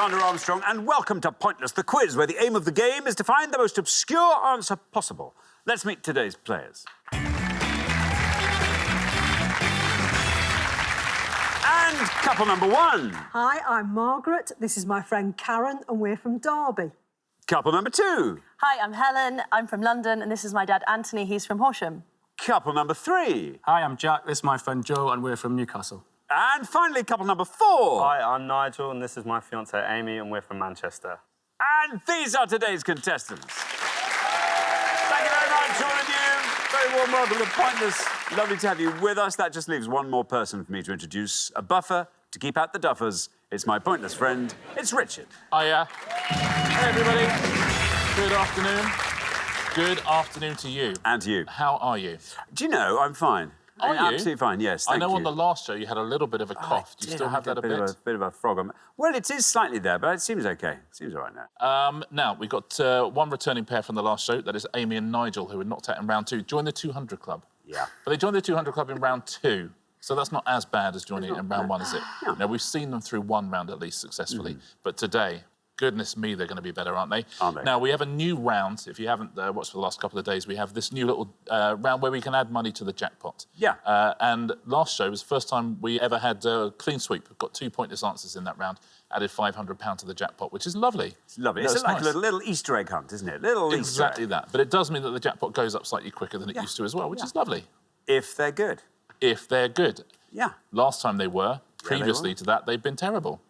Alexander Armstrong, and welcome to Pointless, the quiz, where the aim of the game is to find the most obscure answer possible. Let's meet today's players. And couple number one. Hi, I'm Margaret. This is my friend Karen, and we're from Derby. Couple number two. Hi, I'm Helen. I'm from London, and this is my dad, Anthony. He's from Horsham. Couple number three. Hi, I'm Jack. This is my friend Joe, and we're from Newcastle. And finally, couple number four. Hi, I'm Nigel, and this is my fiancée Amy, and we're from Manchester. And these are today's contestants. Thank you very much, all of you. Very warm welcome to Pointless. Lovely to have you with us. That just leaves one more person for me to introduce. A buffer to keep out the duffers. It's my Pointless friend. It's Richard. Hiya. Hey, everybody. Good afternoon. Good afternoon to you. And to you. How are you? Do you know, I'm fine. Are you? Absolutely fine, yes, thank I know you. on the last show you had a little bit of a cough. Do you still have that a bit? A bit of a frog on. Well, it is slightly there, but it seems OK. It seems all right now. Now, we've got one returning pair from the last show. That is Amy and Nigel, who were knocked out in round two. Joined the 200 Club. Yeah. But they joined the 200 Club in round two. So that's not as bad as joining it in round one, is it? No. Now, we've seen them through one round at least successfully. But today, goodness me, they're going to be better, aren't they? Aren't they? Now, we have a new round. If you haven't watched for the last couple of days, we have this new little round where we can add money to the jackpot. Yeah. And last show was the first time we ever had a clean sweep. We've got 2 pointless answers in that round. Added £500 to the jackpot, which is lovely. It's lovely. No, It's like nice. a little Easter egg hunt, isn't it? Little Exactly Easter egg. that. But it does mean that the jackpot goes up slightly quicker than it used to as well, which is lovely. If they're good. If they're good. Yeah. Last time they were. Previously to that, they've been terrible.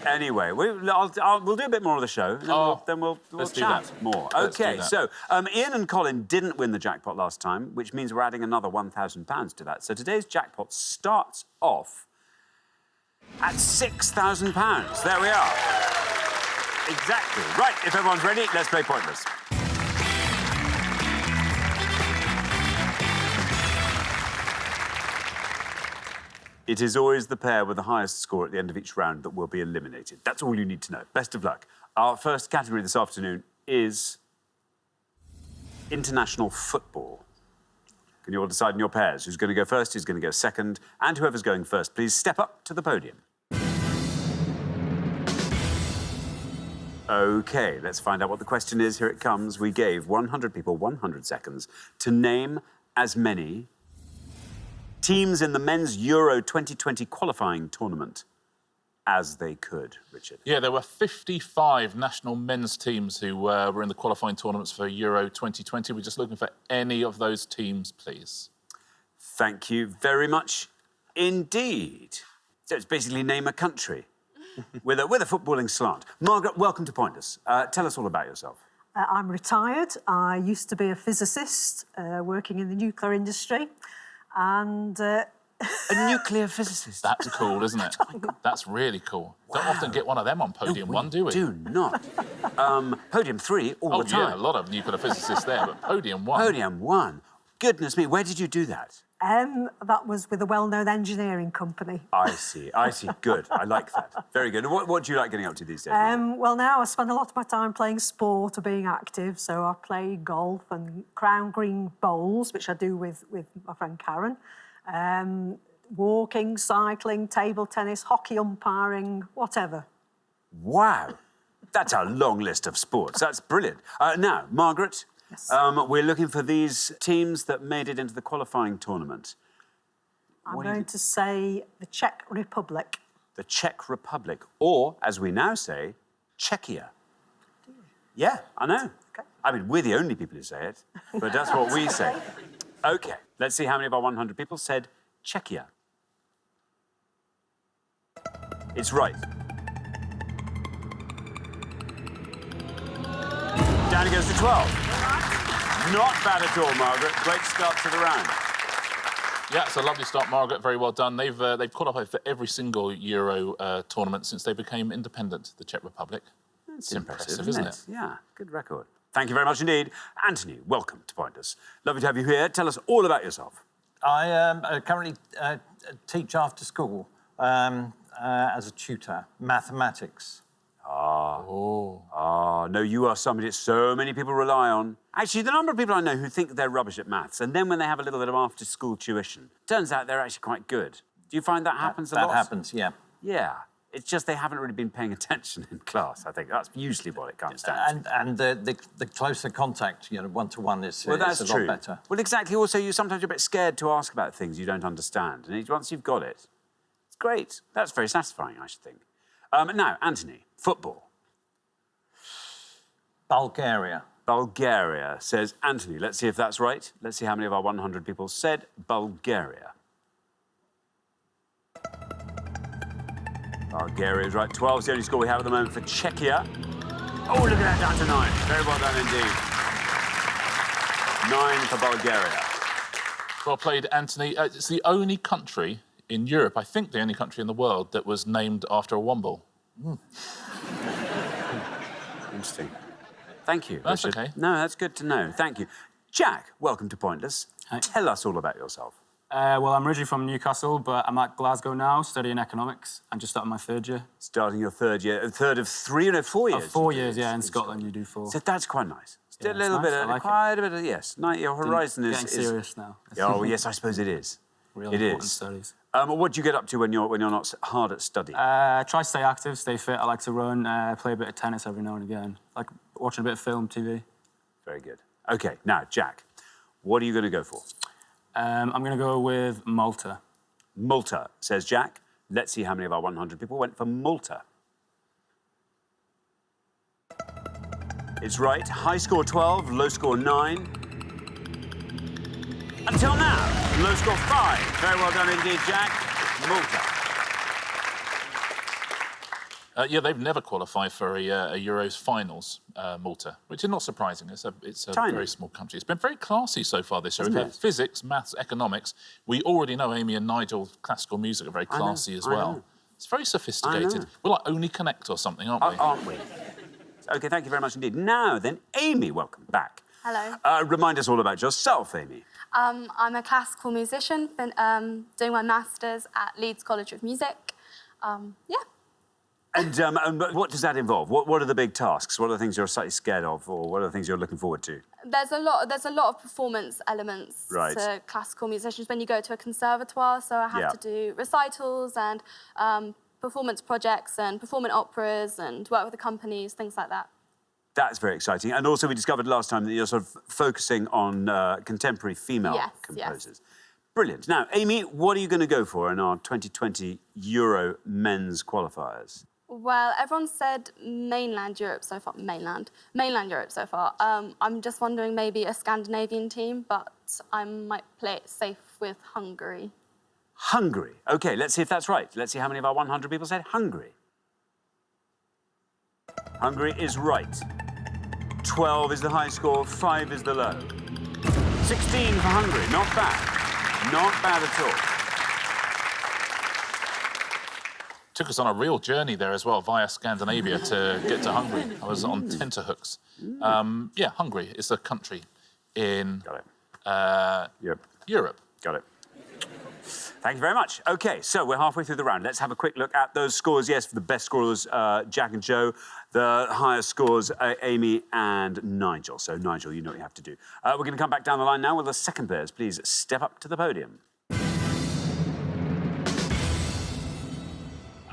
Anyway, we'll do a bit more of the show, and then we'll let's do chat that. more. Let's OK, do that. so Ian and Colin didn't win the jackpot last time, which means we're adding another £1,000 to that. So today's jackpot starts off at £6,000. There we are. Exactly. Right, if everyone's ready, let's play Pointless. It is always the pair with the highest score at the end of each round that will be eliminated. That's all you need to know. Best of luck. Our first category this afternoon is international football. Can you all decide in your pairs who's going to go first, who's going to go second, and whoever's going first, please step up to the podium. OK, let's find out what the question is. Here it comes. We gave 100 people 100 seconds to name as many teams in the men's Euro 2020 qualifying tournament as they could, Richard. Yeah, there were 55 national men's teams who were in the qualifying tournaments for Euro 2020. We're just looking for any of those teams, please. Thank you very much indeed. So it's basically name a country with a footballing slant. Margaret, welcome to Pointless. Tell us all about yourself. I'm retired. I used to be a physicist working in the nuclear industry. And a nuclear physicist. That's cool, isn't it? That's really cool. Wow. Don't often get one of them on podium one, do we? Do not. Podium 3 all the time. Oh, yeah, a lot of nuclear physicists there, but podium 1. Podium 1. Goodness me, where did you do that? that was with a well-known engineering company. I see. Good. I like that. Very good. What do you like getting up to these days? Well, now I spend a lot of my time playing sport or being active, so I play golf and crown green bowls, which I do with my friend Karen. Walking, cycling, table tennis, hockey umpiring, whatever. Wow. That's a long list of sports. That's brilliant. Now, Margaret, Yes. We're looking for these teams that made it into the qualifying tournament. I'm going to say the Czech Republic. The Czech Republic, or, as we now say, Czechia. Yeah, I know. Okay. I mean, we're the only people who say it, but that's what we say. OK, let's see how many of our 100 people said Czechia. It's right. Down it goes to 12. Not bad at all, Margaret. Great start to the round. Yeah, it's a lovely start, Margaret. Very well done. They've qualified for every single Euro tournament since they became independent, the Czech Republic. It's impressive, isn't it? Yeah, good record. Thank you very much indeed. Anthony, welcome to Pointless. Lovely to have you here. Tell us all about yourself. I currently teach after school as a tutor, mathematics. No, you are somebody that so many people rely on. Actually, the number of people I know who think they're rubbish at maths, and then when they have a little bit of after-school tuition, turns out they're actually quite good. Do you find that happens a lot? That happens, yeah. Yeah. It's just they haven't really been paying attention in class, I think. That's usually what it comes down to. And the closer contact, one-to-one is, Well, that's is a true. lot better. Well, exactly. Also, sometimes you're a bit scared to ask about things you don't understand. And once you've got it, it's great. That's very satisfying, I should think. Now, Anthony, football. Bulgaria. Bulgaria, says Anthony. Let's see if that's right. Let's see how many of our 100 people said Bulgaria. Bulgaria is right. 12 is the only score we have at the moment for Czechia. Oh, look at that, down to 9. Very well done indeed. 9 for Bulgaria. Well played, Anthony. It's the only country in Europe, I think the only country in the world, that was named after a womble. Interesting. Thank you, That's Richard. okay. No, that's good to know. Thank you. Jack, welcome to Pointless. Hi. Tell us all about yourself. Well, I'm originally from Newcastle, but I'm at Glasgow now, studying economics. I'm just starting my 3rd year. Starting your 3rd year, 3rd of 3 or 4 years? 4 years, yeah. In Scotland, you do 4. So that's quite nice. Yeah, A little it's bit nice, of, I like quite a bit of, yes. Your horizon Getting serious now. Oh, yes, I suppose it is. Really It important is. studies. What do you get up to when you're not hard at study? Try to stay active, stay fit. I like to run, play a bit of tennis every now and again. Like watching a bit of film, TV. Very good. OK, now, Jack, what are you going to go for? I'm going to go with Malta. Malta, says Jack. Let's see how many of our 100 people went for Malta. It's right. High score 12, low score 9. Until now, low score 5. Very well done indeed, Jack. Malta. Yeah, they've never qualified for a Euros finals, Malta, which is not surprising. It's a Tiny. very small country. It's been very classy so far this year. Hasn't We've had it? physics, maths, economics. We already know Amy and Nigel, classical music, are very know, classy as I well. know. It's very sophisticated. know. We're like Only Connect or something, aren't we? Aren't we? OK, thank you very much indeed. Now then, Amy, welcome back. Hello. Remind us all about yourself, Amy. I'm a classical musician, been doing my masters at Leeds College of Music. Yeah. And what does that involve? What are the big tasks? What are the things you're slightly scared of, or what are the things you're looking forward to? There's a lot of performance elements Right. to classical musicians when you go to a conservatoire. So I have to do recitals and performance projects and perform in operas and work with the companies, things like that. That's very exciting. And also, we discovered last time that you're sort of focusing on contemporary female Yes, composers. Brilliant. Now, Amy, what are you going to go for in our 2020 Euro men's qualifiers? Well, everyone said mainland Europe so far. Mainland Europe so far. I'm just wondering maybe a Scandinavian team, but I might play it safe with Hungary. Hungary. OK, let's see if that's right. Let's see how many of our 100 people said Hungary. Hungary is right. 12 is the high score, 5 is the low. 16 for Hungary, not bad. Not bad at all. Took us on a real journey there as well, via Scandinavia to get to Hungary. I was on tenterhooks. Yeah, Hungary is a country in Got it. Europe. Got it. Thank you very much. OK, so we're halfway through the round. Let's have a quick look at those scores. Yes, for the best scorers, Jack and Joe. The highest scores, Amy and Nigel. So, Nigel, you know what you have to do. We're going to come back down the line now with the second players. Please step up to the podium.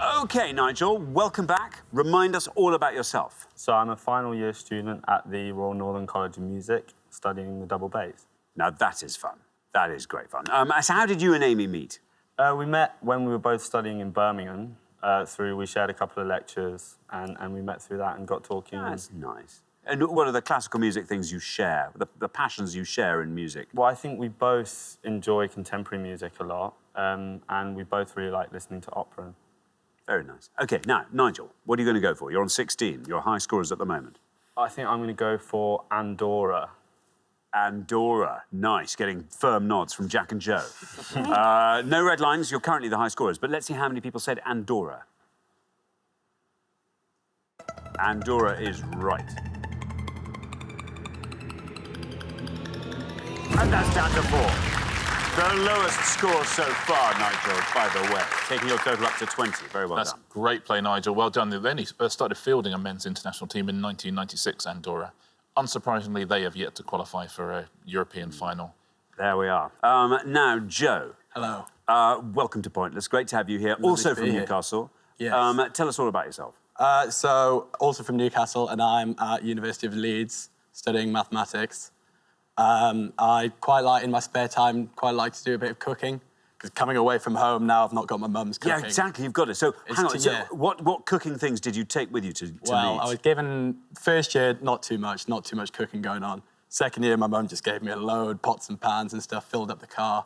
OK, Nigel, welcome back. Remind us all about yourself. So I'm a final year student at the Royal Northern College of Music, studying the double bass. Now, that is fun. That is great fun. So how did you and Amy meet? We met when we were both studying in Birmingham. We shared a couple of lectures, and we met through that and got talking. That's nice. And what are the classical music things you share, the passions you share in music? Well, I think we both enjoy contemporary music a lot, and we both really like listening to opera. Very nice. OK, now, Nigel, what are you going to go for? You're on 16. Your high scorers at the moment. I think I'm going to go for Andorra. Andorra. Nice. Getting firm nods from Jack and Joe. No red lines. You're currently the high scorers. But let's see how many people said Andorra. Andorra is right. And that's down to 4. The lowest score so far, Nigel, by the way. Taking your total up to 20. Very well That's done. great play, Nigel. Well done. They've only started fielding a men's international team in 1996, Andorra. Unsurprisingly, they have yet to qualify for a European final. There we are. Now, Joe. Hello. Welcome to Pointless. Great to have you here. Also from Newcastle. Yes. Tell us all about yourself. So, also from Newcastle, and I'm at University of Leeds studying mathematics. I quite like, in my spare time, quite like to do a bit of cooking. Because coming away from home now, I've not got my mum's cooking. Yeah, exactly. You've got it. So, hang on. yeah. So what cooking things did you take with you to Well, Leeds? I was given, first year, not too much cooking going on. Second year, my mum just gave me a load, pots and pans and stuff, filled up the car.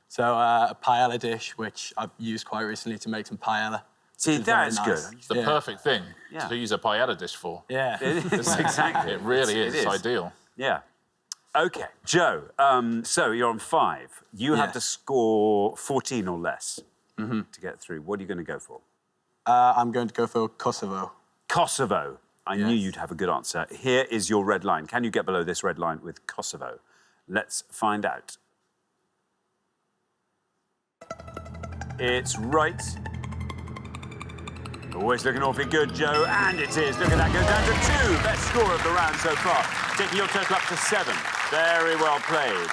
So a paella dish, which I've used quite recently to make some paella. See, that's nice. good. It's the perfect thing Yeah. to use a paella dish for. Yeah. It is, exactly. It really is. It is. It's ideal. Yeah. OK, Joe, so you're on 5. You have to score 14 or less to get through. What are you going to go for? I'm going to go for Kosovo. Kosovo. I knew Yes. you'd have a good answer. Here is your red line. Can you get below this red line with Kosovo? Let's find out. It's right. Always looking awfully good, Joe, and it is. Look at that, goes down to 2. Best score of the round so far. Taking your total up to 7. Very well played.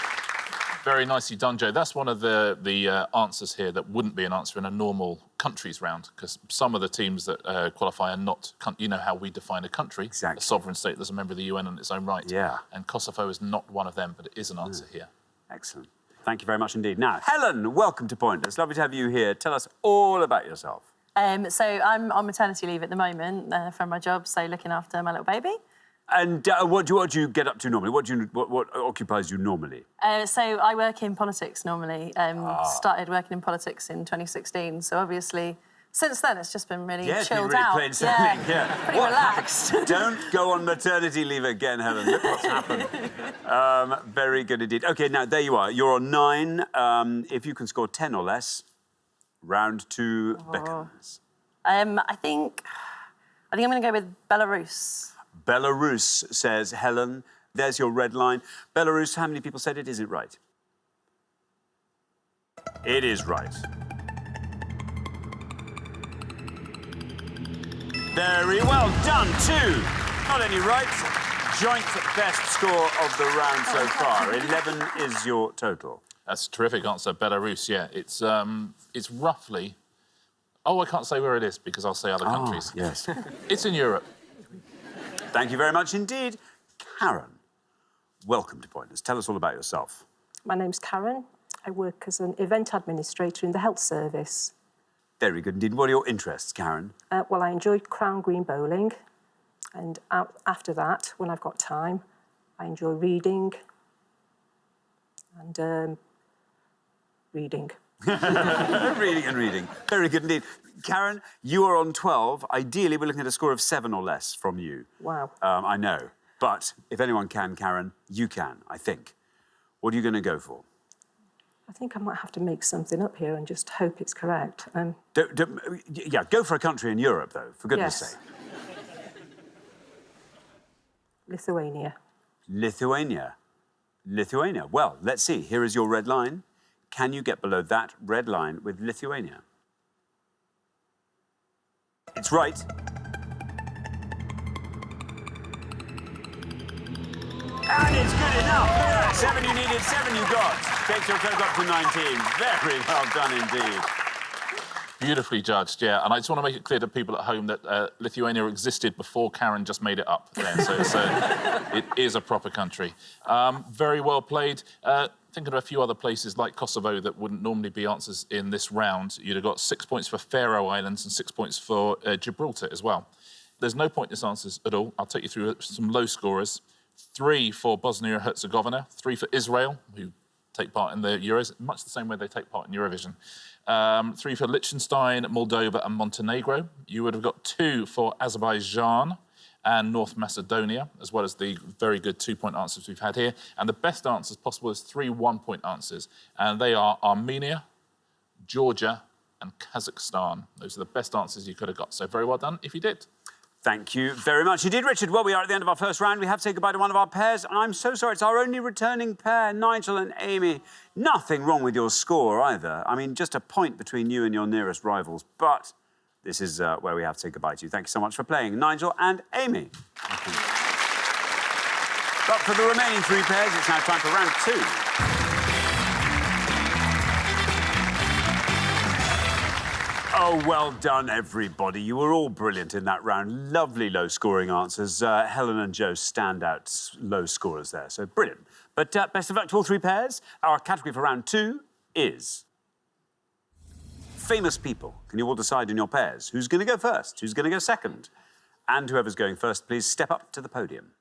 Very nicely done, Joe. That's one of the answers here that wouldn't be an answer in a normal countries round, because some of the teams that qualify are not, you know how we define a country, Exactly. a sovereign state that's a member of the UN in its own right. Yeah. And Kosovo is not one of them, but it is an answer here. Excellent. Thank you very much indeed. Now, Helen, welcome to Pointless. Lovely to have you here. Tell us all about yourself. So I'm on maternity leave at the moment from my job, so looking after my little baby. And what do you get up to normally? What occupies you normally? So I work in politics normally. Started working in politics in 2016. So obviously, since then it's just been really Yes, been chilled really out. plain sailing, yeah. Pretty relaxed. Don't go on maternity leave again, Helen. Look what's happened. Very good indeed. OK, now there you are. You're on 9. If you can score 10 or less, round 2 beckons. I think I'm going to go with Belarus. Belarus, says Helen. There's your red line. Belarus, how many people said it? Is it right? It is right. Very well done, 2. Not only right, joint best score of the round so far. 11 is your total. That's a terrific answer, Belarus, yeah. It's roughly... Oh, I can't say where it is because I'll say other countries. Yes. It's in Europe. Thank you very much indeed. Karen, welcome to Pointless. Tell us all about yourself. My name's Karen. I work as an event administrator in the health service. Very good indeed. What are your interests, Karen? Well, I enjoyed Crown Green bowling. And after that, when I've got time, I enjoy reading and reading. Reading and reading. Very good indeed. Karen, you are on 12. Ideally, we're looking at a score of 7 or less from you. Wow. I know. But if anyone can, Karen, you can, I think. What are you going to go for? I think I might have to make something up here and just hope it's correct. Yeah, go for a country in Europe, though, for goodness' Yes. sake. Lithuania. Lithuania. Lithuania. Well, let's see. Here is your red line. Can you get below that red line with Lithuania? It's right. And it's good enough. Look at that. 7 you needed, 7 you got. Takes your total up to 19. Very well done indeed. Beautifully judged, yeah. And I just want to make it clear to people at home that Lithuania existed before Karen just made it up there. So it is a proper country. Very well played. Thinking of a few other places like Kosovo that wouldn't normally be answers in this round. You'd have got 6 points for Faroe Islands and 6 points for Gibraltar as well. There's no pointless answers at all. I'll take you through some low scorers. 3 for Bosnia-Herzegovina, 3 for Israel, who take part in the Euros, much the same way they take part in Eurovision. 3 for Liechtenstein, Moldova and Montenegro. You would have got 2 for Azerbaijan and North Macedonia, as well as the very good 2-point answers we've had here. And the best answers possible is 3 1-point answers. And they are Armenia, Georgia and Kazakhstan. Those are the best answers you could have got. So very well done if you did. Thank you very much indeed, Richard. Well, we are at the end of our first round. We have to say goodbye to one of our pairs. I'm so sorry, it's our only returning pair, Nigel and Amy. Nothing wrong with your score either. I mean, just a point between you and your nearest rivals. But this is where we have to say goodbye to you. Thank you so much for playing, Nigel and Amy. But for the remaining 3 pairs, it's now time for round 2. Oh, well done, everybody. You were all brilliant in that round. Lovely low-scoring answers. Helen and Joe stand out low scorers there, so brilliant. But best of luck to all three pairs. Our category for round 2 is famous people. Can you all decide in your pairs who's going to go first, who's going to go second? And whoever's going first, please step up to the podium.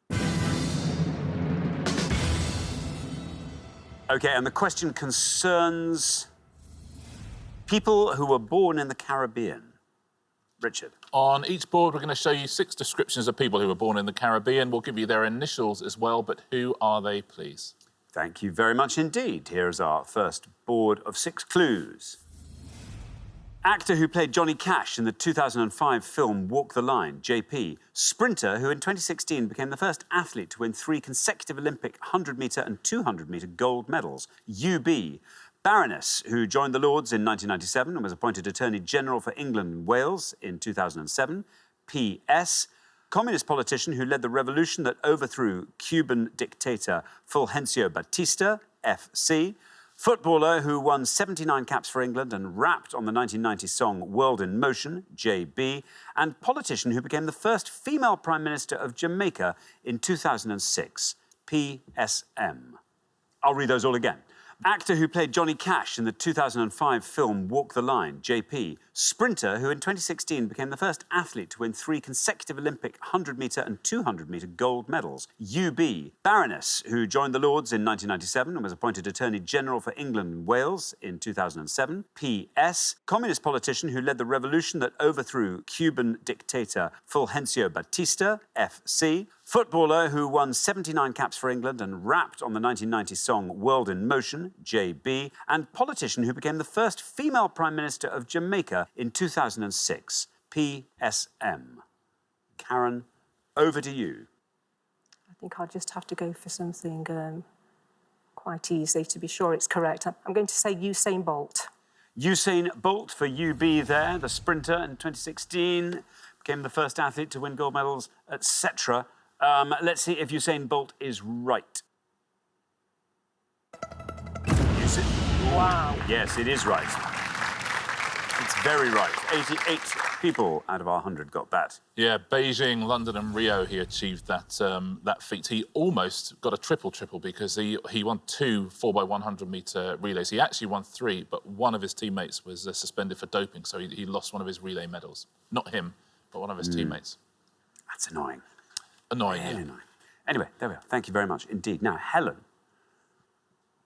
OK, and the question concerns people who were born in the Caribbean. Richard. On each board, we're going to show you 6 descriptions of people who were born in the Caribbean. We'll give you their initials as well, but who are they, please? Thank you very much indeed. Here's our first board of 6 clues. Actor who played Johnny Cash in the 2005 film Walk the Line, JP. Sprinter who in 2016 became the first athlete to win 3 consecutive Olympic 100-metre and 200-metre gold medals, UB. Baroness who joined the Lords in 1997 and was appointed Attorney General for England and Wales in 2007, PS. Communist politician who led the revolution that overthrew Cuban dictator Fulgencio Batista, FC. Footballer who won 79 caps for England and rapped on the 1990 song World in Motion, JB, and politician who became the first female Prime Minister of Jamaica in 2006, PSM. I'll read those all again. Actor who played Johnny Cash in the 2005 film Walk the Line, JP. Sprinter who in 2016 became the first athlete to win 3 consecutive Olympic 100-metre and 200-metre gold medals, UB. Baroness who joined the Lords in 1997 and was appointed Attorney General for England and Wales in 2007, PS. Communist politician who led the revolution that overthrew Cuban dictator Fulgencio Batista, FC. Footballer who won 79 caps for England and rapped on the 1990 song World in Motion, JB, and politician who became the first female Prime Minister of Jamaica in 2006, PSM. Karen, over to you. I think I'll just have to go for something quite easy to be sure it's correct. I'm going to say Usain Bolt. Usain Bolt for UB there, the sprinter in 2016, became the first athlete to win gold medals, etc. Let's see if Usain Bolt is right. Wow. Yes, it is right. It's very right. 88 people out of our 100 got that. Yeah, Beijing, London and Rio, he achieved that feat. He almost got a triple because he won 2 4x100-metre relays. He actually won 3, but one of his teammates was suspended for doping, so he lost one of his relay medals. Not him, but one of his teammates. That's annoying. Annoying, Really yeah. annoying. Anyway, there we are. Thank you very much indeed. Now, Helen,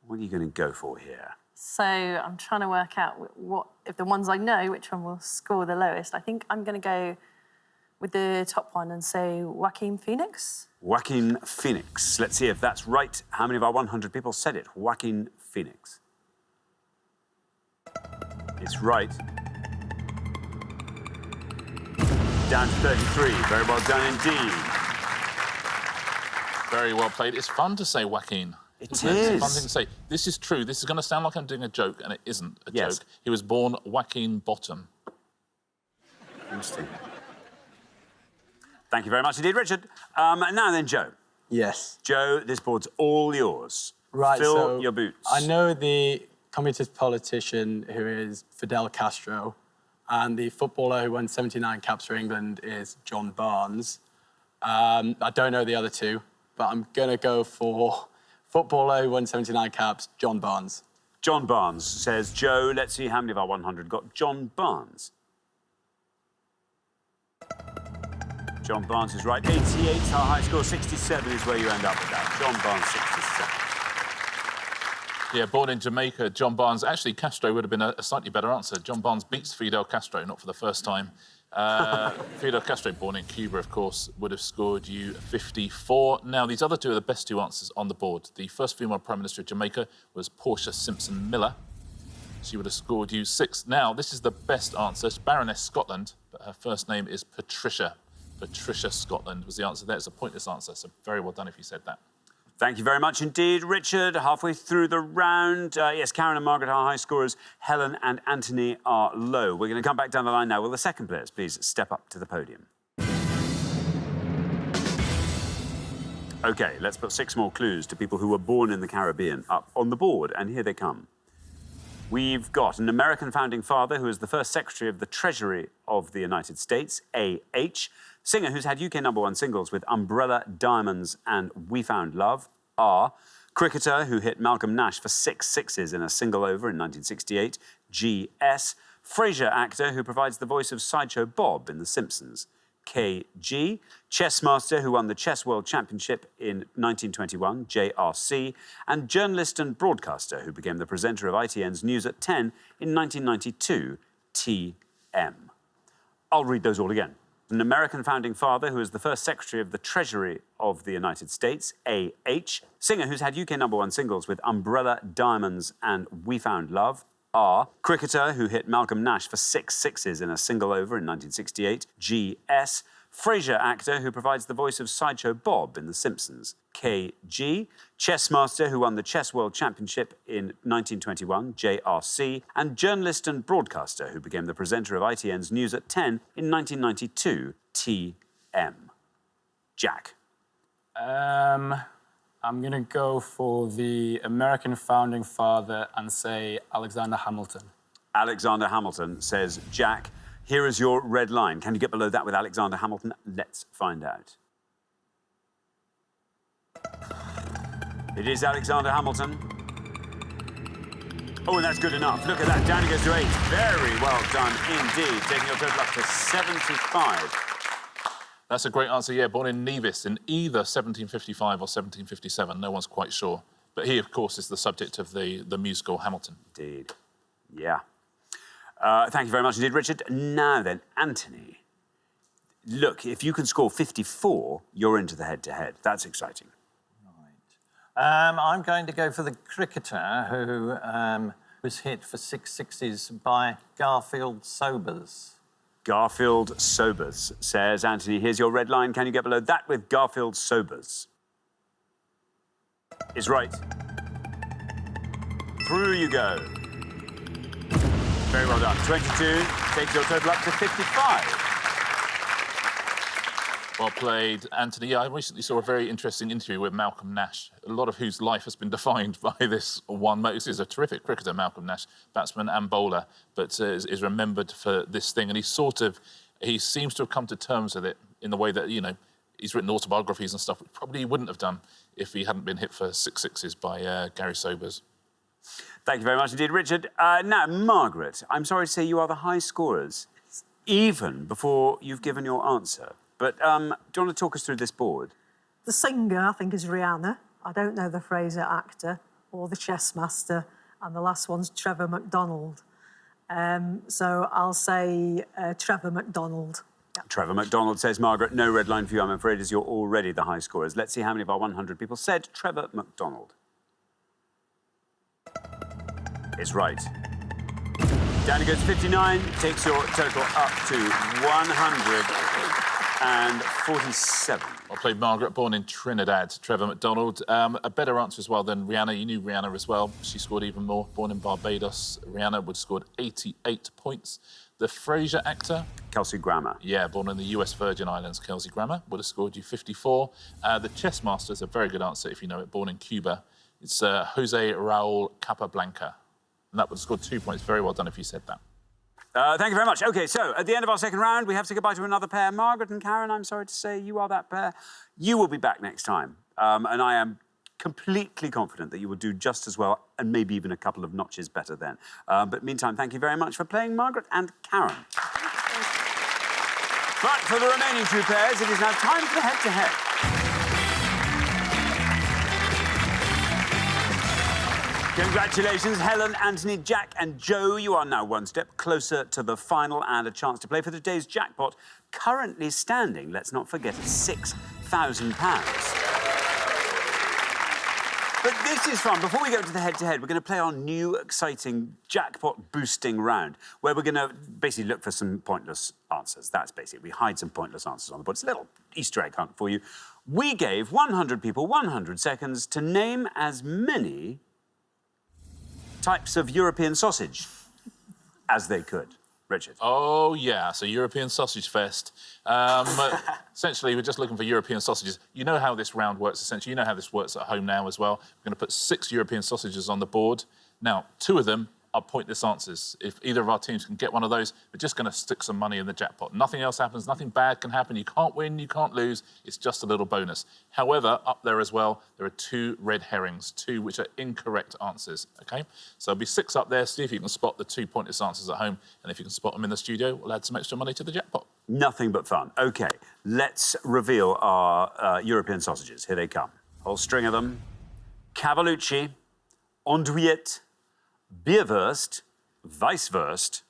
what are you going to go for here? So I'm trying to work out what, if the ones I know, which one will score the lowest. I think I'm going to go with the top one and say Joaquin Phoenix. Joaquin Phoenix. Let's see if that's right. How many of our 100 people said it? Joaquin Phoenix. It's right. Down to 33. Very well done indeed. Very well played. It's fun to say Joaquin. It It's a fun is. thing to say. This is true. This is going to sound like I'm doing a joke, and it isn't a Yes. joke. He was born Joaquin Bottom. Interesting. Thank you very much indeed, Richard. Now then, Joe. Yes. Joe, this board's all yours. Right, Fill so your boots. I know the communist politician who is Fidel Castro, and the footballer who won 79 caps for England is John Barnes. I don't know the other two, but I'm going to go for footballer who won 79 caps, John Barnes. John Barnes says, Joe, let's see how many of our 100 got John Barnes. John Barnes is right. 88, our high score. 67 is where you end up with that. John Barnes, 67. Yeah, born in Jamaica, John Barnes. Actually, Castro would have been a slightly better answer. John Barnes beats Fidel Castro, not for the first time. Fidel Castro, born in Cuba, of course, would have scored you 54. Now, these other two are the best 2 answers on the board. The first female Prime Minister of Jamaica was Portia Simpson Miller. She would have scored you 6. Now, this is the best answer. It's Baroness Scotland, but her first name is Patricia. Patricia Scotland was the answer there. It's a pointless answer, so very well done if you said that. Thank you very much indeed, Richard. Halfway through the round. Yes, Karen and Margaret are high scorers. Helen and Anthony are low. We're going to come back down the line now. Will the second players please step up to the podium? OK, let's put 6 more clues to people who were born in the Caribbean up on the board, and here they come. We've got an American founding father who was the first Secretary of the Treasury of the United States, A.H. Singer who's had UK #1 singles with Umbrella, Diamonds and We Found Love, R. Cricketer who hit Malcolm Nash for 6 sixes in a single over in 1968, G.S. Frasier actor who provides the voice of Sideshow Bob in The Simpsons, K.G. Chess master who won the Chess World Championship in 1921, J.R.C. And journalist and broadcaster who became the presenter of ITN's News at 10 in 1992, T.M. I'll read those all again. An American founding father who was the first Secretary of the Treasury of the United States, A.H. Singer who's had UK #1 singles with Umbrella, Diamonds and We Found Love, R. Cricketer who hit Malcolm Nash for 6 sixes in a single over in 1968, G.S. Frasier actor who provides the voice of Sideshow Bob in The Simpsons, K.G. Chess master who won the Chess World Championship in 1921, J.R.C. And journalist and broadcaster who became the presenter of ITN's News at 10 in 1992, T.M. Jack. I'm going to go for the American founding father and say Alexander Hamilton. Alexander Hamilton, says Jack. Here is your red line. Can you get below that with Alexander Hamilton? Let's find out. It is Alexander Hamilton. Oh, and that's good enough. Look at that. Down he goes to 8. Very well done indeed. Taking your total up to 75. That's a great answer, yeah. Born in Nevis in either 1755 or 1757. No one's quite sure. But he, of course, is the subject of the musical Hamilton. Indeed. Yeah. Thank you very much indeed, Richard. Now then, Anthony. Look, if you can score 54, you're into the head-to-head. That's exciting. I'm going to go for the cricketer who was hit for 6 sixes by Garfield Sobers. Garfield Sobers, says Anthony. Here's your red line. Can you get below that with Garfield Sobers? Is right. Through you go. Very well done. 22 takes your total up to 55. Well played, Anthony. Yeah, I recently saw a very interesting interview with Malcolm Nash, a lot of whose life has been defined by this one moment. He's a terrific cricketer, Malcolm Nash, batsman and bowler, but is remembered for this thing. And he seems to have come to terms with it in the way that, you know, he's written autobiographies and stuff, which probably he wouldn't have done if he hadn't been hit for 6 sixes by Gary Sobers. Thank you very much indeed, Richard. Now, Margaret, I'm sorry to say you are the high scorers, even before you've given your answer. But do you want to talk us through this board? The singer, I think, is Rihanna. I don't know the Frasier actor or the chess master. And the last one's Trevor McDonald. So I'll say Trevor McDonald. Yep. Trevor McDonald, says Margaret. No red line for you, I'm afraid, as you're already the high scorers. Let's see how many of our 100 people said Trevor McDonald. Is right. Down it goes 59, takes your total up to 147. Well played, Margaret, born in Trinidad. Trevor McDonald. A better answer as well than Rihanna. You knew Rihanna as well. She scored even more. Born in Barbados, Rihanna would have scored 88 points. The Frasier actor... Kelsey Grammer. Yeah, born in the US Virgin Islands, Kelsey Grammer would have scored you 54. The chess master is a very good answer if you know it. Born in Cuba. It's Jose Raul Capablanca. And that would have scored 2 points. Very well done if you said that. Thank you very much. OK, so at the end of our second round, we have to say goodbye to another pair. Margaret and Karen, I'm sorry to say you are that pair. You will be back next time. And I am completely confident that you will do just as well and maybe even a couple of notches better then. But meantime, thank you very much for playing, Margaret and Karen. But for the remaining two pairs, it is now time for the head-to-head. Congratulations, Helen, Anthony, Jack and Joe. You are now one step closer to the final and a chance to play for today's jackpot, currently standing, let's not forget, £6,000. But this is fun. Before we go to the head-to-head, we're going to play our new, exciting jackpot-boosting round, where we're going to basically look for some pointless answers. That's basically, we hide some pointless answers on the board. It's a little Easter egg hunt for you. We gave 100 people 100 seconds to name as many types of European sausage as they could. Richard. Oh, yeah, so European Sausage Fest. Essentially, we're just looking for European sausages. You know how this round works, essentially. You know how this works at home now as well. We're going to put 6 European sausages on the board. Now, 2 of them are pointless answers. If either of our teams can get one of those, we're just going to stick some money in the jackpot. Nothing else happens, nothing bad can happen. You can't win, you can't lose. It's just a little bonus. However, up there as well, there are 2 red herrings, 2 which are incorrect answers, OK? So there'll be 6 up there. See if you can spot the 2 pointless answers at home. And if you can spot them in the studio, we'll add some extra money to the jackpot. Nothing but fun. OK, let's reveal our European sausages. Here they come. Whole string of them. Cavallucci, Andouillette, Bierwurst, Weisswurst,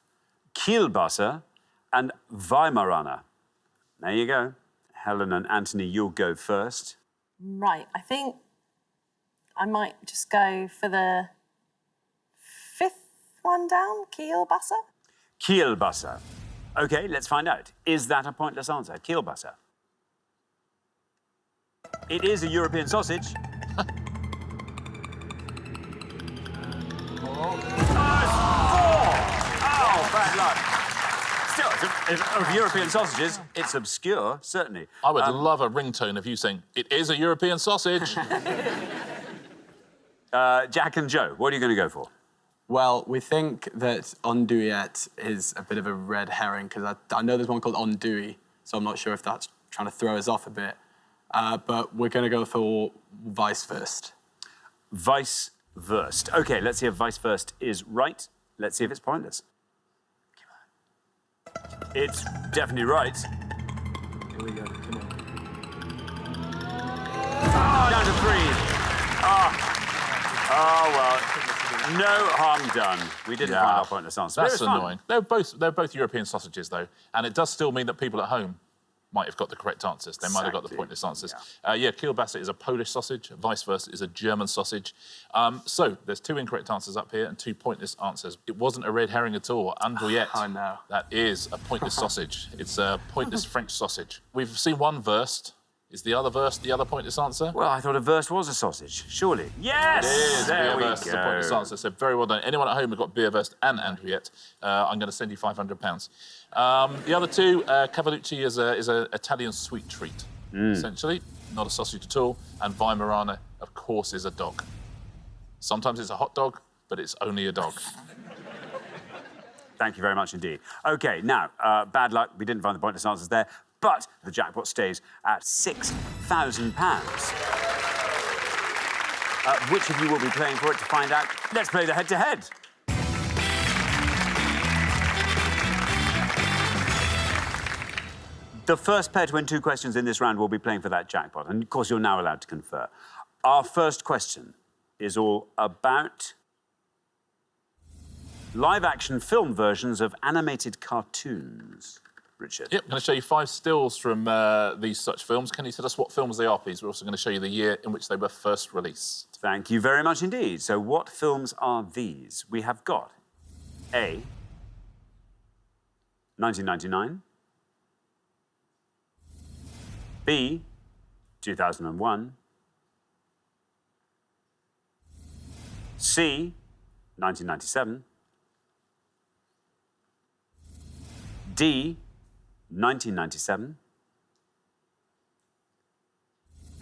Kielbasa, and Weimaraner. There you go. Helen and Anthony, you'll go first. Right, I think I might just go for the 5th one down, Kielbasa. Kielbasa. OK, let's find out. Is that a pointless answer? Kielbasa. It is a European sausage. Oh, bad luck. Still, of European sausages, it's obscure, certainly. I would love a ringtone of you saying, it is a European sausage. Jack and Joe, what are you going to go for? Well, we think that andouillette is a bit of a red herring, because I know there's one called andouille, so I'm not sure if that's trying to throw us off a bit. But we're going to go for Weisswurst. Weisswurst. OK, let's see if Weisswurst is right. Let's see if it's pointless. It's definitely right. Here we go. Come on. Down to 3. Oh, well. No harm done. We didn't find our pointless answer. That's annoying. They're both European sausages, though, and it does still mean that people at home might have got the correct answers. They might have got the pointless answers. Yeah, Kielbasa is a Polish sausage. Weisswurst is a German sausage. So there's 2 incorrect answers up here and 2 pointless answers. It wasn't a red herring at all. Andouillette. I know. That is a pointless sausage. It's a pointless French sausage. We've seen one Wurst. Is the other Wurst the other pointless answer? Well, I thought a Wurst was a sausage, surely. Yes! It is. There we Bierwurst is a pointless go. answer. So very well done. Anyone at home who got Bierwurst and Andouillette, I'm going to send you £500. The other 2, Cavallucci is an Italian sweet treat, essentially. Not a sausage at all. And Weimaraner, of course, is a dog. Sometimes it's a hot dog, but it's only a dog. Thank you very much indeed. OK, now, bad luck. We didn't find the pointless answers there. But the jackpot stays at £6,000. Which of you will be playing for it to find out? Let's play the head-to-head. The first pair to win 2 questions in this round will be playing for that jackpot. And, of course, you're now allowed to confer. Our first question is all about live-action film versions of animated cartoons. Richard. Yep, I'm going to show you 5 stills from these such films. Can you tell us what films they are, please? We're also going to show you the year in which they were first released. Thank you very much indeed. So what films are these? We have got A, 1999, B, 2001, C, 1997, D, 1997,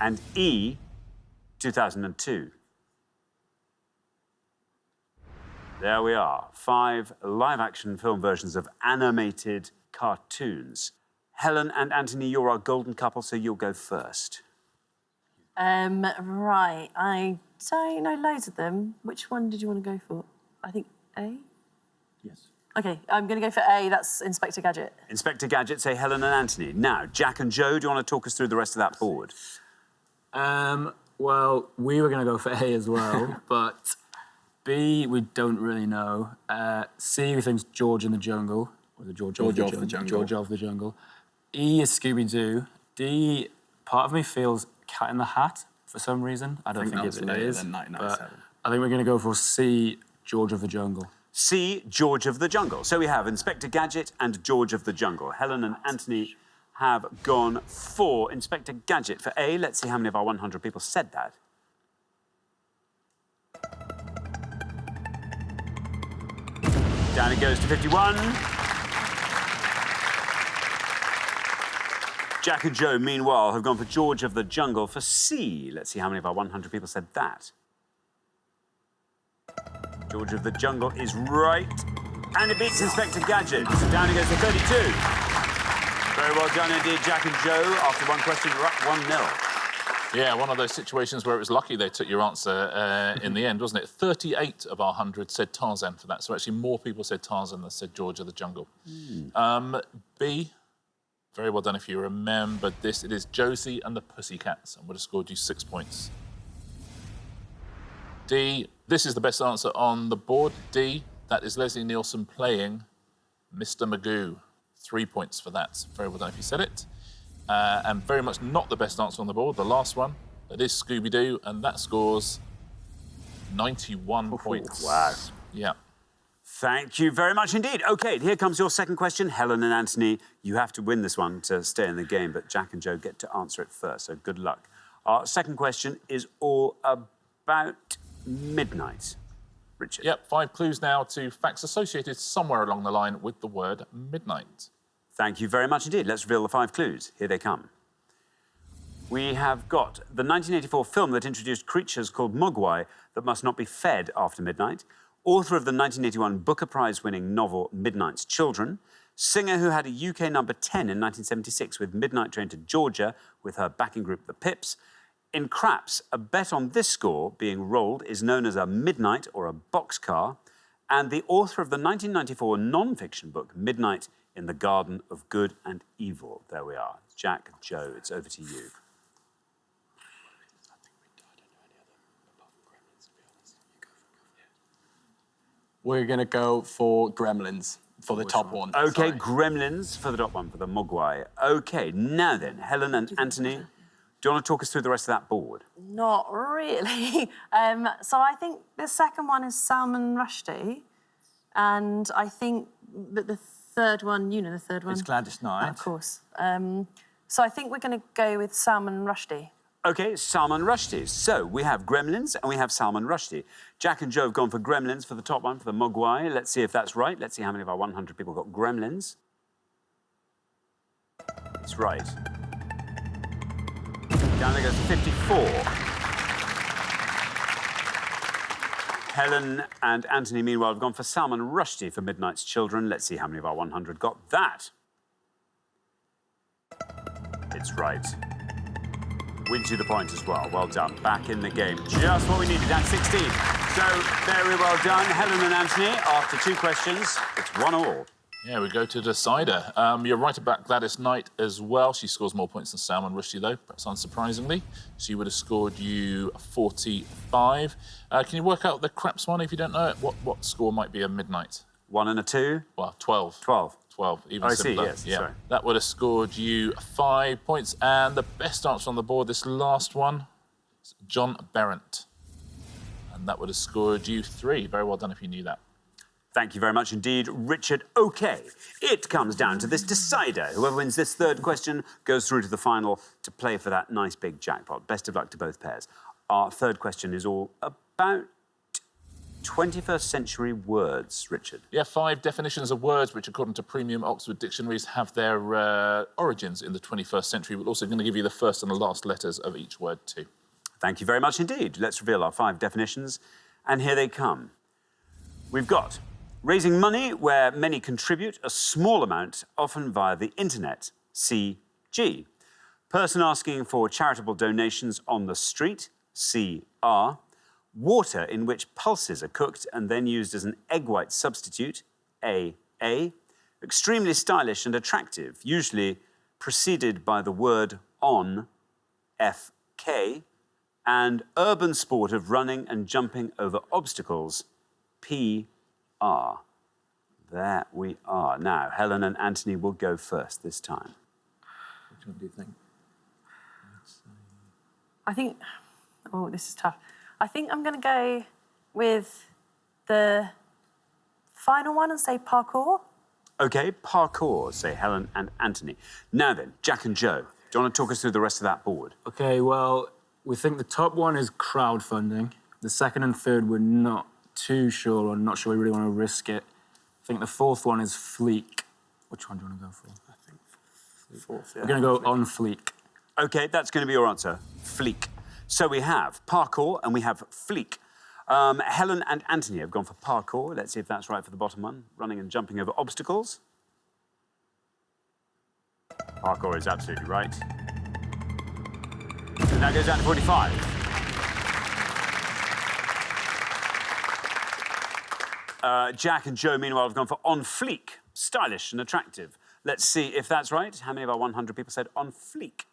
and E, 2002. There we are, 5 live-action film versions of animated cartoons. Helen and Anthony, you're our golden couple, so you'll go first. Right, I don't know loads of them. Which one did you want to go for? I think A? Yes. OK, I'm going to go for A. That's Inspector Gadget. Inspector Gadget, say Helen and Anthony. Now, Jack and Joe, do you want to talk us through the rest of that board? Well, we were going to go for A as well, but B, we don't really know. C, we think George in the Jungle. Or the George of the Jungle. George of the Jungle. E is Scooby-Doo. D, part of me feels Cat in the Hat for some reason. I don't think it is. Than 1997. I think we're going to go for C, George of the Jungle. C, George of the Jungle. So we have Inspector Gadget and George of the Jungle. Helen and Anthony have gone for Inspector Gadget for A. Let's see how many of our 100 people said that. Down it goes to 51. Jack and Joe, meanwhile, have gone for George of the Jungle for C. Let's see how many of our 100 people said that. George of the Jungle is right. And it beats Inspector Gadget. So down it goes to 32. Very well done indeed, Jack and Joe. After one question, you're up 1-0. Yeah, one of those situations where it was lucky they took your answer in the end, wasn't it? 38 of our 100 said Tarzan for that. So actually more people said Tarzan than said George of the Jungle. B, very well done if you remember this. It is Josie and the Pussycats and would have scored you 6 points. D, this is the best answer on the board. D, that is Leslie Nielsen playing Mr. Magoo. 3 points for that. Very well done if you said it. And very much not the best answer on the board. The last one, that is Scooby-Doo, and that scores 91 points. Wow. Yeah. Thank you very much indeed. OK, here comes your second question. Helen and Anthony, you have to win this one to stay in the game, but Jack and Joe get to answer it first, so good luck. Our second question is all about midnight. Richard. Yep, 5 clues now to facts associated somewhere along the line with the word midnight. Thank you very much indeed. Let's reveal the 5 clues. Here they come. We have got the 1984 film that introduced creatures called mogwai that must not be fed after midnight, author of the 1981 Booker Prize-winning novel Midnight's Children, singer who had a UK number 10 in 1976 with Midnight Train to Georgia with her backing group The Pips. In craps, a bet on this score being rolled is known as a midnight or a boxcar, and the author of the 1994 non-fiction book Midnight in the Garden of Good and Evil. There we are. Jack, Joe, it's over to you. We're going to go for Gremlins for the top one. OK, Sorry. Gremlins for the top one, for the mogwai. OK, now then, Helen and Anthony, do you want to talk us through the rest of that board? Not really. So I think the second one is Salman Rushdie. And I think that the third one, you know the third one? It's Gladys Knight. Of course. So I think we're going to go with Salman Rushdie. OK, Salman Rushdie. So we have Gremlins and we have Salman Rushdie. Jack and Joe have gone for Gremlins for the top one, for the mogwai. Let's see if that's right. Let's see how many of our 100 people got Gremlins. It's right. Down there goes to 54. Helen and Anthony, meanwhile, have gone for Salman Rushdie for Midnight's Children. Let's see how many of our 100 got that. It's right. Wins you the point as well. Well done. Back in the game. Just what we needed at 16. So, very well done. Helen and Anthony, after 2 questions, it's 1-1. Yeah, we go to decider. You're right about Gladys Knight as well. She scores more points than Salman Rushdie, though, perhaps unsurprisingly. She would have scored you 45. Can you work out the craps one if you don't know it? What score might be a midnight? 1 and a 2? Well, 12. 12. 12, even I simpler. see, yes, Yeah. sorry. That would have scored you 5 points. And the best answer on the board, this last one, is John Berendt. And that would have scored you 3. Very well done if you knew that. Thank you very much indeed, Richard. OK, it comes down to this decider. Whoever wins this third question goes through to the final to play for that nice big jackpot. Best of luck to both pairs. Our third question is all about 21st century words, Richard. Yeah, 5 definitions of words which, according to premium Oxford dictionaries, have their origins in the 21st century. We're also going to give you the first and the last letters of each word too. Thank you very much indeed. Let's reveal our 5 definitions, and here they come. We've got raising money where many contribute a small amount, often via the internet, CG. Person asking for charitable donations on the street, CR. Water in which pulses are cooked and then used as an egg white substitute, AA. Extremely stylish and attractive, usually preceded by the word on, FK. And urban sport of running and jumping over obstacles, PR. There we are. Now, Helen and Anthony will go first this time. Which one do you think? I think... Oh, this is tough. I think I'm going to go with the final one and say parkour. OK, parkour, say Helen and Anthony. Now then, Jack and Joe, do you want to talk us through the rest of that board? OK, well, we think the top one is crowdfunding. The second and third, we're not too sure, or not sure we really want to risk it. I think the fourth one is fleek. Which one do you want to go for? I think fourth. Yeah. We're going to go on fleek. OK, that's going to be your answer, fleek. So we have parkour and we have fleek. Helen and Anthony have gone for parkour. Let's see if that's right for the bottom one. Running and jumping over obstacles. Parkour is absolutely right. And that goes down to 45. Jack and Joe, meanwhile, have gone for on fleek, stylish and attractive. Let's see if that's right. How many of our 100 people said on fleek?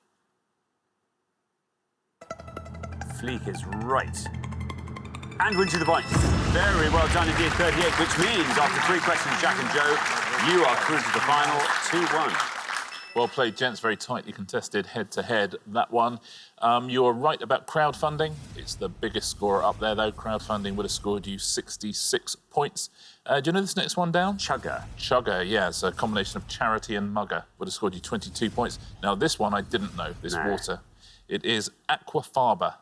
Fleek is right. And wins you the point. Very well done indeed, 38, which means after 3 questions, Jack and Joe, you are through to the final 2-1. Well played, gents. Very tightly contested, head-to-head, that one. You are right about crowdfunding. It's the biggest scorer up there, though. Crowdfunding would have scored you 66 points. Do you know this next one down? Chugger. Chugger, yeah. It's a combination of charity and mugger. Would have scored you 22 points. Now, this one I didn't know, this water. It is aquafaba.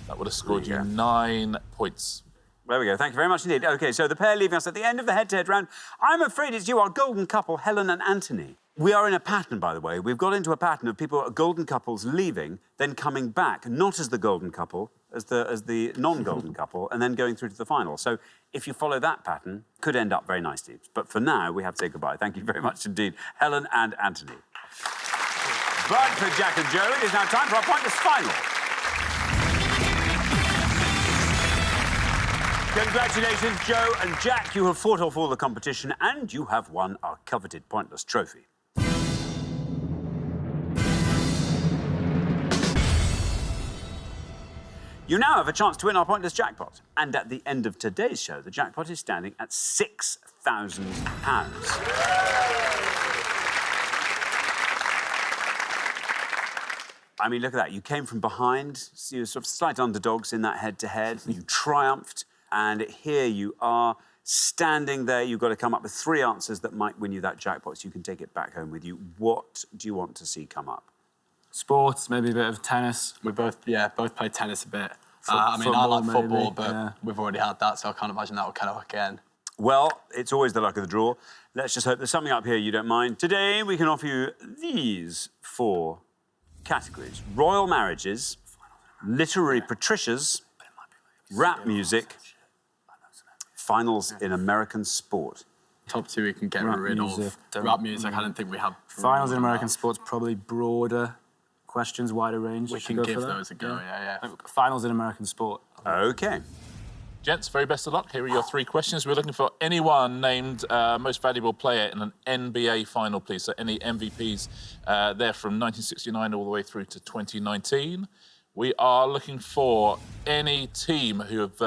That would have scored you 9 points. There we go. Thank you very much indeed. OK, so the pair leaving us at the end of the head-to-head round. I'm afraid it's you, our golden couple, Helen and Anthony. We are in a pattern, by the way. We've got into a pattern of people, golden couples, leaving, then coming back, not as the golden couple, as the non-golden couple, and then going through to the final. So if you follow that pattern, could end up very nicely. But for now, we have to say goodbye. Thank you very much indeed, Helen and Anthony. But for Jack and Joe, it is now time for our pointless final. Congratulations, Joe and Jack. You have fought off all the competition and you have won our coveted pointless trophy. You now have a chance to win our pointless jackpot. And at the end of today's show, the jackpot is standing at £6,000. I mean, look at that. You came from behind. So you were sort of slight underdogs in that head-to-head. You triumphed. And here you are, standing there. You've got to come up with 3 answers that might win you that jackpot so you can take it back home with you. What do you want to see come up? Sports, maybe a bit of tennis. We both played tennis a bit. I mean, I like football, but we've already had that, so I can't imagine that will kind of hook in. Well, it's always the luck of the draw. Let's just hope there's something up here you don't mind. Today, we can offer you these 4 categories. Royal marriages, literary patricias, rap music, finals in American sport. Top 2 we can get rid of. Rap music, I don't think we have. Finals in American sports, probably broader questions, wider range. We can give those a go, yeah. Finals in American sport. OK. Gents, very best of luck. Here are your 3 questions. We're looking for anyone named most valuable player in an NBA final, please. So any MVPs there from 1969 all the way through to 2019. We are looking for any team who have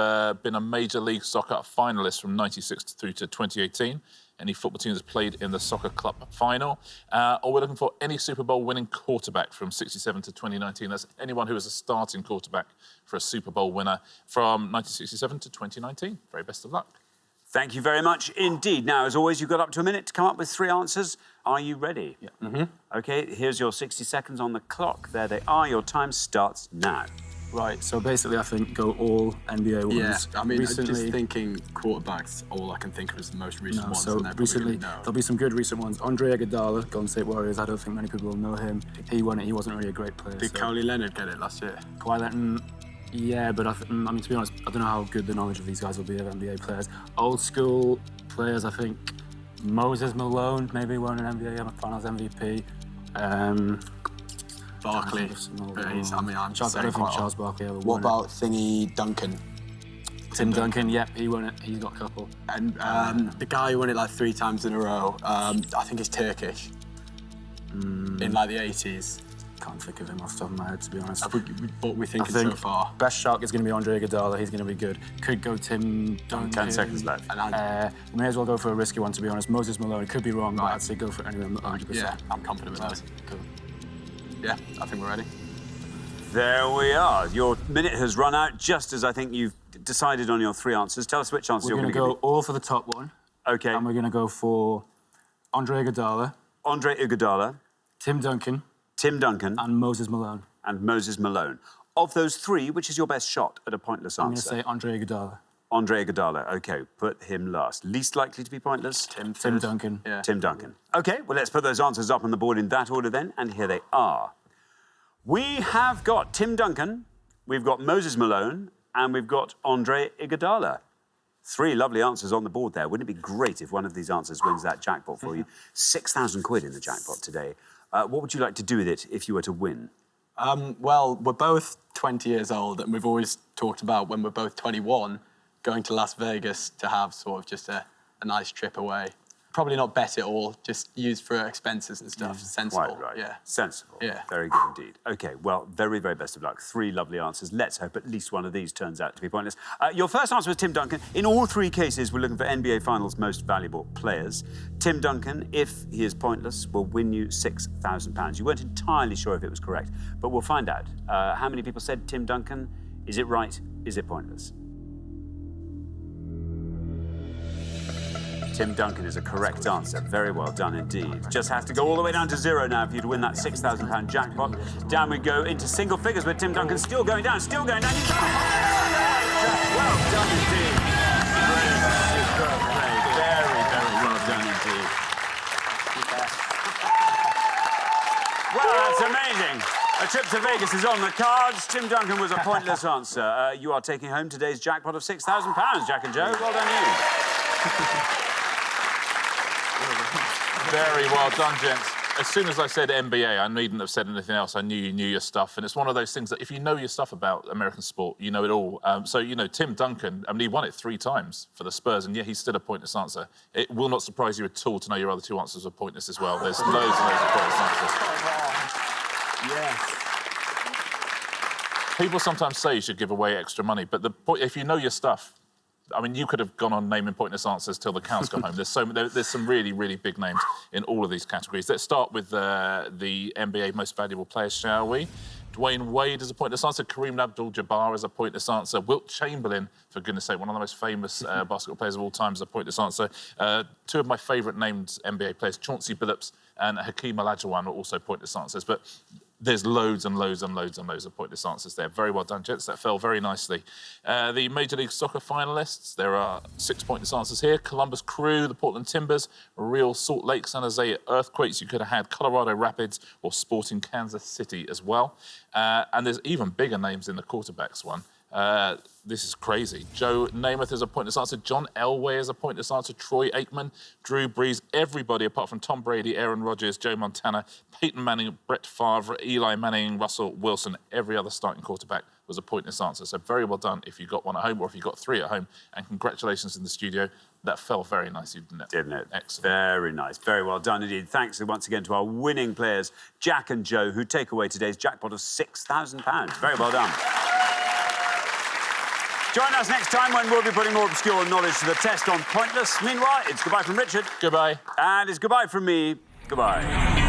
been a Major League Soccer finalist from 96 through to 2018. Any football team that's played in the Soccer Club final. Or we're looking for any Super Bowl winning quarterback from 67 to 2019. That's anyone who was a starting quarterback for a Super Bowl winner from 1967 to 2019. Very best of luck. Thank you very much indeed. Now, as always, you've got up to a minute to come up with 3 answers. Are you ready? Yeah. OK, here's your 60 seconds on the clock. There they are. Your time starts now. Right, so basically I think go all NBA ones. Yeah, I mean, just thinking quarterbacks, all I can think of is the most recent ones. So recently, there'll be some good recent ones. Andre Iguodala, Golden State Warriors, I don't think many people will know him. He won it, he wasn't really a great player. Did Kawhi Leonard get it last year? Kawhi Leonard, yeah, but I mean, to be honest, I don't know how good the knowledge of these guys will be of NBA players. Old school players, I think Moses Malone maybe won an NBA Finals MVP. Barkley, but I'm I don't think Charles Barkley ever won. What about Duncan? Tim Duncan, yep, he won it. He's got a couple. And the guy who won it like 3 times in a row, I think he's Turkish. In like the 80s. Can't think of him off the top of my head, to be honest. What we're thinking so far. Best shark is going to be Andre Iguodala. He's going to be good. Could go Tim Duncan. 10 seconds left. We may as well go for a risky one, to be honest. Moses Malone, could be wrong, but I'd say go for it anyway, 100%. Yeah, I'm confident with that. Cool. Yeah, I think we're ready. There we are. Your minute has run out just as I think you've decided on your 3 answers. Tell us which answers you're going to go all for the top one. OK. And we're going to go for Andre Iguodala. Andre Iguodala. Tim Duncan. Tim Duncan. And Moses Malone. And Moses Malone. Of those 3, which is your best shot at a pointless answer? I'm going to say Andre Iguodala. Andre Iguodala. OK, put him last. Least likely to be pointless? Tim Duncan. Yeah. Tim Duncan. OK, well, let's put those answers up on the board in that order then, and here they are. We have got Tim Duncan, we've got Moses Malone, and we've got Andre Iguodala. 3 lovely answers on the board there. Wouldn't it be great if one of these answers wins that jackpot for you? 6,000 quid in the jackpot today. What would you like to do with it if you were to win? Well, we're both 20 years old, and we've always talked about when we're both 21, going to Las Vegas to have sort of just a nice trip away. Probably not bet it all, just used for expenses and stuff. Sensible. Quite right. Yeah. Sensible. Yeah. Very good indeed. OK, well, very, very best of luck. 3 lovely answers. Let's hope at least one of these turns out to be pointless. Your first answer was Tim Duncan. In all 3 cases, we're looking for NBA Finals most valuable players. Tim Duncan, if he is pointless, will win you £6,000. You weren't entirely sure if it was correct, but we'll find out. How many people said Tim Duncan? Is it right? Is it pointless? Tim Duncan is a correct answer. Very well done indeed. Just has to go all the way down to 0 now for you to win that £6,000 jackpot. Down we go into single figures with Tim Duncan still going down, He's done it. Well done indeed. Superb play. Very, very well done indeed. Well, that's amazing. A trip to Vegas is on the cards. Tim Duncan was a pointless answer. You are taking home today's jackpot of £6,000, Jack and Joe. Well done you. Very well done, gents. As soon as I said NBA, I needn't have said anything else. I knew you knew your stuff. And it's one of those things that if you know your stuff about American sport, you know it all. So, you know, Tim Duncan, I mean, he won it 3 times for the Spurs, and yet he's still a pointless answer. It will not surprise you at all to know your other 2 answers are pointless as well. There's loads and loads of pointless answers. Yes. People sometimes say you should give away extra money, but if you know your stuff, I mean, you could have gone on naming pointless answers till the cows come home. There's some really, really big names in all of these categories. Let's start with the NBA most valuable players, shall we? Dwayne Wade is a pointless answer. Kareem Abdul-Jabbar is a pointless answer. Wilt Chamberlain, for goodness sake, one of the most famous basketball players of all time, is a pointless answer. 2 of my favourite named NBA players, Chauncey Billups and Hakeem Olajuwon, are also pointless answers. But there's loads and loads and loads and loads of pointless answers there. Very well done, gents. That fell very nicely. The Major League Soccer finalists, there are 6 pointless answers here. Columbus Crew, the Portland Timbers, Real Salt Lake, San Jose Earthquakes. You could have had Colorado Rapids or Sporting Kansas City as well. And there's even bigger names in the quarterbacks one. This is crazy. Joe Namath is a pointless answer. John Elway is a pointless answer. Troy Aikman, Drew Brees, everybody apart from Tom Brady, Aaron Rodgers, Joe Montana, Peyton Manning, Brett Favre, Eli Manning, Russell Wilson, every other starting quarterback was a pointless answer. So very well done if you got 1 at home or if you got 3 at home. And congratulations in the studio. That fell very nicely, didn't it? Didn't it? Excellent. Very nice. Very well done indeed. Thanks once again to our winning players, Jack and Joe, who take away today's jackpot of £6,000. Very well done. Join us next time when we'll be putting more obscure knowledge to the test on Pointless. Meanwhile, it's goodbye from Richard. Goodbye. And it's goodbye from me. Goodbye.